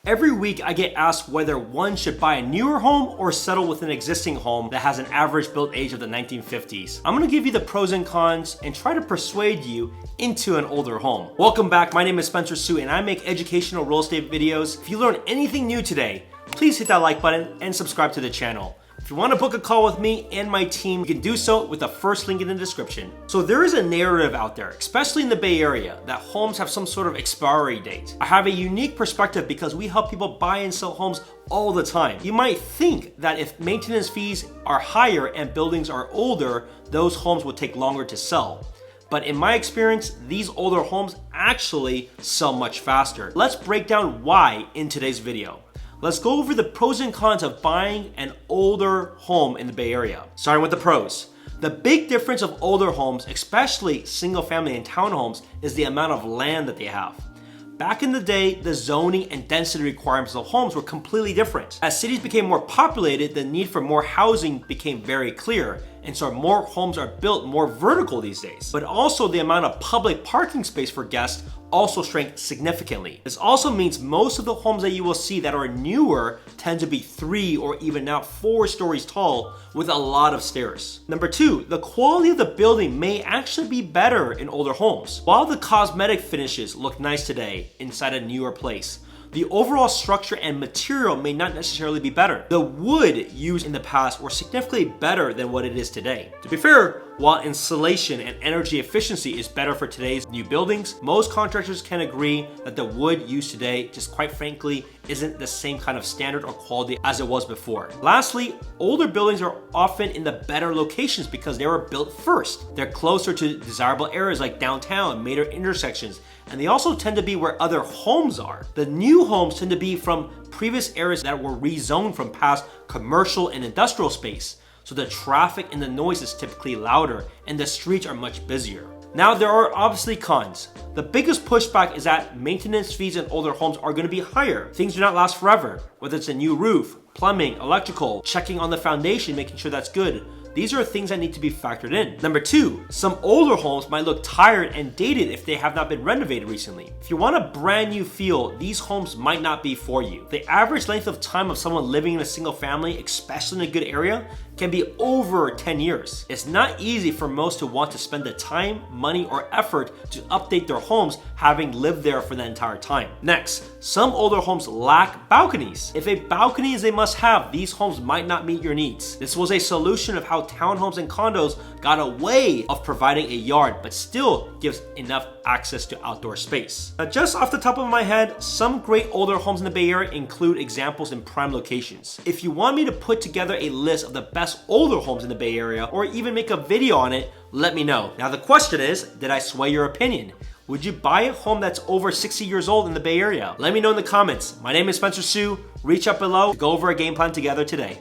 Every week I get asked whether one should buy a newer home or settle with an existing home that has an average built age of the 1950s. I'm gonna give you the pros and cons and try to persuade you into an older home. Welcome back, my name is Spencer Su and I make educational real estate videos. If you learned anything new today, please hit that like button and subscribe to the channel. If you want to book a call with me and my team, you can do so with the first link in the description. So there is a narrative out there, especially in the Bay Area, that homes have some sort of expiry date. I have a unique perspective because we help people buy and sell homes all the time. You might think that if maintenance fees are higher and buildings are older, those homes would take longer to sell. But in my experience, these older homes actually sell much faster. Let's break down why in today's video. Let's go over the pros and cons of buying an older home in the Bay Area. Starting with the pros. The big difference of older homes, especially single family and townhomes, is the amount of land that they have. Back in the day, the zoning and density requirements of homes were completely different. As cities became more populated, the need for more housing became very clear, and so more homes are built more vertical these days. But also the amount of public parking space for guests also shrank significantly. This also means most of the homes that you will see that are newer tend to be 3 or even now 4 stories tall with a lot of stairs. Number 2, the quality of the building may actually be better in older homes. While the cosmetic finishes look nice today inside a newer place, the overall structure and material may not necessarily be better. The wood used in the past were significantly better than what it is today. To be fair, while insulation and energy efficiency is better for today's new buildings, most contractors can agree that the wood used today just quite frankly isn't the same kind of standard or quality as it was before. Lastly, older buildings are often in the better locations because they were built first. They're closer to desirable areas like downtown, major intersections, and they also tend to be where other homes are. The new homes tend to be from previous areas that were rezoned from past commercial and industrial space. So the traffic and the noise is typically louder and the streets are much busier. Now there are obviously cons. The biggest pushback is that maintenance fees in older homes are going to be higher. Things do not last forever, whether it's a new roof, plumbing, electrical, checking on the foundation, making sure that's good. These are things that need to be factored in. Number 2, some older homes might look tired and dated if they have not been renovated recently. If you want a brand new feel, these homes might not be for you. The average length of time of someone living in a single family, especially in a good area, can be over 10 years. It's not easy for most to want to spend the time, money, or effort to update their homes having lived there for the entire time. Next, some older homes lack balconies. If a balcony is a must-have, these homes might not meet your needs. This was a solution of how townhomes and condos got away of providing a yard, but still gives enough access to outdoor space. Now, just off the top of my head, some great older homes in the Bay Area include examples in prime locations. If you want me to put together a list of the best older homes in the Bay Area, or even make a video on it, let me know. Now the question is, did I sway your opinion? Would you buy a home that's over 60 years old in the Bay Area? Let me know in the comments. My name is Spencer Su. Reach up below to go over a game plan together today.